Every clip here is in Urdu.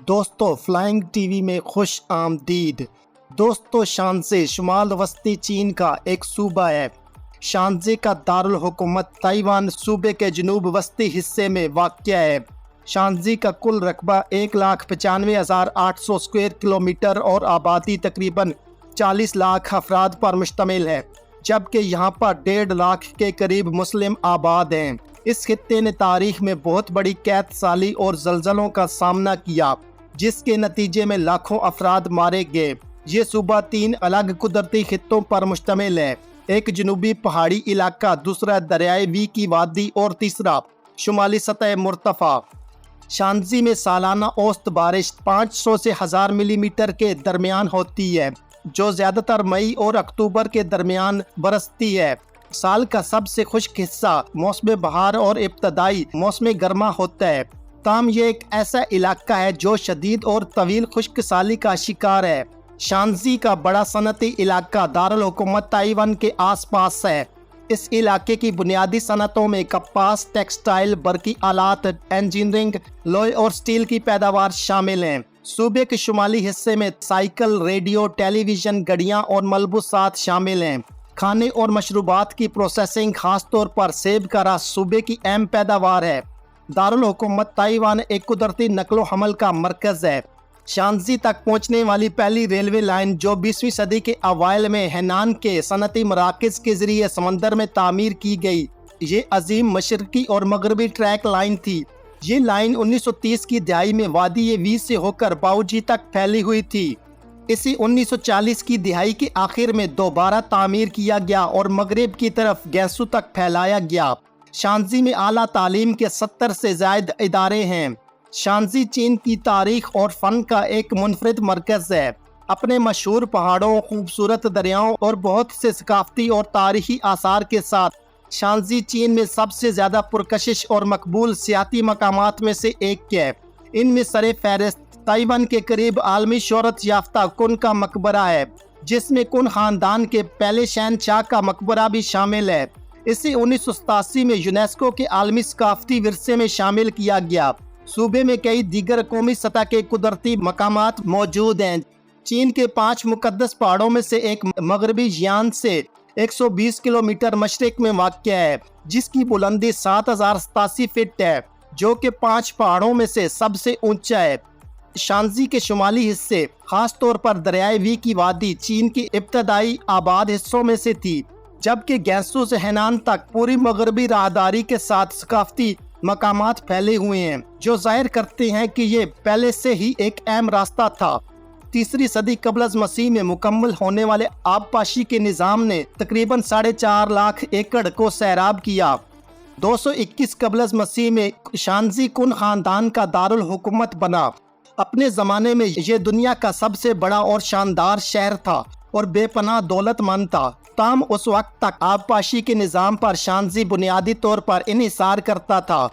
دوستو فلائنگ ٹی وی میں خوش آمدید۔ دوستو شانزی شمال وسطی چین کا ایک صوبہ ہے۔ شانزی کا دارالحکومت تائیوان صوبے کے جنوب وسطی حصے میں واقع ہے۔ شانزی کا کل رقبہ 1,95,800 اسکوائر کلومیٹر اور آبادی تقریباً 40 لاکھ افراد پر مشتمل ہے، جبکہ یہاں پر 1.5 لاکھ کے قریب مسلم آباد ہیں۔ اس خطے نے تاریخ میں بہت بڑی قحط سالی اور زلزلوں کا سامنا کیا، جس کے نتیجے میں لاکھوں افراد مارے گئے۔ یہ صوبہ 3 الگ قدرتی خطوں پر مشتمل ہے، ایک جنوبی پہاڑی علاقہ، دوسرا دریائے وی کی وادی اور تیسرا شمالی سطح مرتفع۔ شانزی میں سالانہ اوسط بارش 500 سے 1000 ملی میٹر کے درمیان ہوتی ہے، جو زیادہ تر مئی اور اکتوبر کے درمیان برستی ہے۔ سال کا سب سے خشک حصہ موسم بہار اور ابتدائی موسم گرما ہوتا ہے، تاہم یہ ایک ایسا علاقہ ہے جو شدید اور طویل خشک سالی کا شکار ہے۔ شانزی کا بڑا صنعتی علاقہ دارالحکومت تائیوان کے آس پاس ہے۔ اس علاقے کی بنیادی صنعتوں میں کپاس، ٹیکسٹائل، برقی آلات، انجینئرنگ، لوہے اور سٹیل کی پیداوار شامل ہیں۔ صوبے کے شمالی حصے میں سائیکل، ریڈیو، ٹیلی ویژن، گڑیاں اور ملبوسات شامل ہیں۔ کھانے اور مشروبات کی پروسیسنگ، خاص طور پر سیب کا رس، صوبے کی اہم پیداوار ہے۔ دارالحکومت تائیوان ایک قدرتی نقل و حمل کا مرکز ہے۔ شانزی تک پہنچنے والی پہلی ریلوے لائن، جو 20ویں صدی کے اوائل میں ہینان کے صنعتی مراکز کے ذریعے سمندر میں تعمیر کی گئی، یہ عظیم مشرقی اور مغربی ٹریک لائن تھی۔ یہ لائن 1930 کی دہائی میں وادی وی سے ہو کر باؤجی تک پھیلی ہوئی تھی۔ اسی 1940 کی دہائی کے آخر میں دوبارہ تعمیر کیا گیا اور مغرب کی طرف گینسو تک پھیلایا گیا۔ شانزی میں اعلیٰ تعلیم کے 70 سے زائد ادارے ہیں۔ شانزی چین کی تاریخ اور فن کا ایک منفرد مرکز ہے۔ اپنے مشہور پہاڑوں، خوبصورت دریاؤں اور بہت سے ثقافتی اور تاریخی آثار کے ساتھ شانزی چین میں سب سے زیادہ پرکشش اور مقبول سیاحتی مقامات میں سے ایک ہے۔ ان میں سر فہرست تائیوان کے قریب عالمی شہرت یافتہ کن کا مقبرہ ہے، جس میں کن خاندان کے پہلے شہنشاہ کا مقبرہ بھی شامل ہے۔ اسے 1987 میں یونیسکو کے عالمی ثقافتی ورثے میں شامل کیا گیا۔ صوبے میں کئی دیگر قومی سطح کے قدرتی مقامات موجود ہیں۔ چین کے 5 مقدس پہاڑوں میں سے ایک مغربی یان سے 120 کلومیٹر مشرق میں واقع ہے، جس کی بلندی 7087 فٹ ہے، جو کہ 5 پہاڑوں میں سے سب سے اونچا ہے۔ شانزی کے شمالی حصے، خاص طور پر دریائے وی کی وادی، چین کے ابتدائی آباد حصوں میں سے تھی، جبکہ گینسو سے ہینان تک پوری مغربی راہداری کے ساتھ ثقافتی مقامات پھیلے ہوئے ہیں، جو ظاہر کرتے ہیں کہ یہ پہلے سے ہی ایک اہم راستہ تھا۔ 3 صدی قبل از مسیح میں مکمل ہونے والے آبپاشی کے نظام نے تقریباً 4.5 لاکھ ایکڑ کو سیراب کیا۔ 221 قبل از مسیح میں شانزی کن خاندان کا دارالحکومت بنا۔ اپنے زمانے میں یہ دنیا کا سب سے بڑا اور شاندار شہر تھا اور بے پناہ دولت مند تھا، تاہم اس وقت تک آبپاشی کے نظام پر شانزی بنیادی طور پر انحصار کرتا تھا۔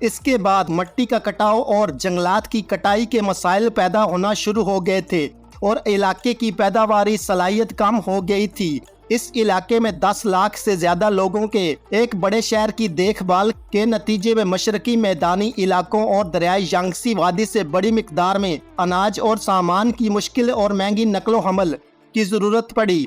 اس کے بعد مٹی کا کٹاؤ اور جنگلات کی کٹائی کے مسائل پیدا ہونا شروع ہو گئے تھے اور علاقے کی پیداواری صلاحیت کم ہو گئی تھی۔ اس علاقے میں 10 لاکھ سے زیادہ لوگوں کے ایک بڑے شہر کی دیکھ بھال کے نتیجے میں مشرقی میدانی علاقوں اور دریائے یانگسی وادی سے بڑی مقدار میں اناج اور سامان کی مشکل اور مہنگی نقل و حمل کی ضرورت پڑی۔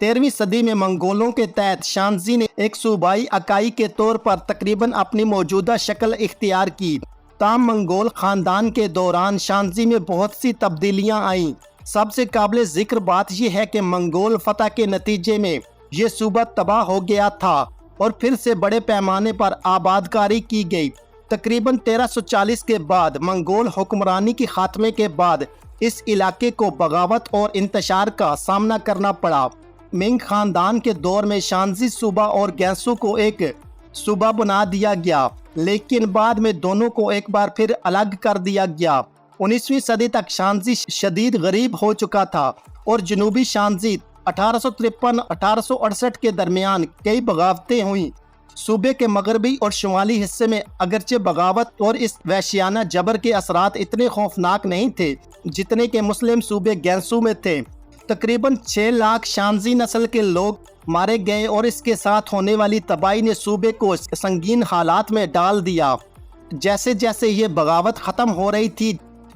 13ویں صدی میں منگولوں کے تحت شانزی نے ایک صوبائی اکائی کے طور پر تقریباً اپنی موجودہ شکل اختیار کی۔ تاہم منگول خاندان کے دوران شانزی میں بہت سی تبدیلیاں آئیں۔ سب سے قابل ذکر بات یہ ہے کہ منگول فتح کے نتیجے میں یہ صوبہ تباہ ہو گیا تھا اور پھر سے بڑے پیمانے پر آبادکاری کی گئی۔ تقریباً 1340 کے بعد منگول حکمرانی کے خاتمے کے بعد اس علاقے کو بغاوت اور انتشار کا سامنا کرنا پڑا۔ منگ خاندان کے دور میں شانزی صوبہ اور گینسو کو ایک صوبہ بنا دیا گیا، لیکن بعد میں دونوں کو ایک بار پھر الگ کر دیا گیا۔ 19ویں صدی تک شانزی شدید غریب ہو چکا تھا اور جنوبی شانزی 1853-1868 کے درمیان کئی بغاوتیں ہوئیں۔ صوبے کے مغربی اور شمالی حصے میں اگرچہ بغاوت اور اس وحشیانہ جبر کے اثرات اتنے خوفناک نہیں تھے جتنے کہ مسلم صوبے گینسو میں تھے۔ تقریباً 6 لاکھ شانزی نسل کے لوگ مارے گئے اور اس کے ساتھ ہونے والی تباہی نے صوبے کو سنگین حالات میں ڈال دیا۔ جیسے جیسے یہ بغاوت ختم ہو رہی تھی،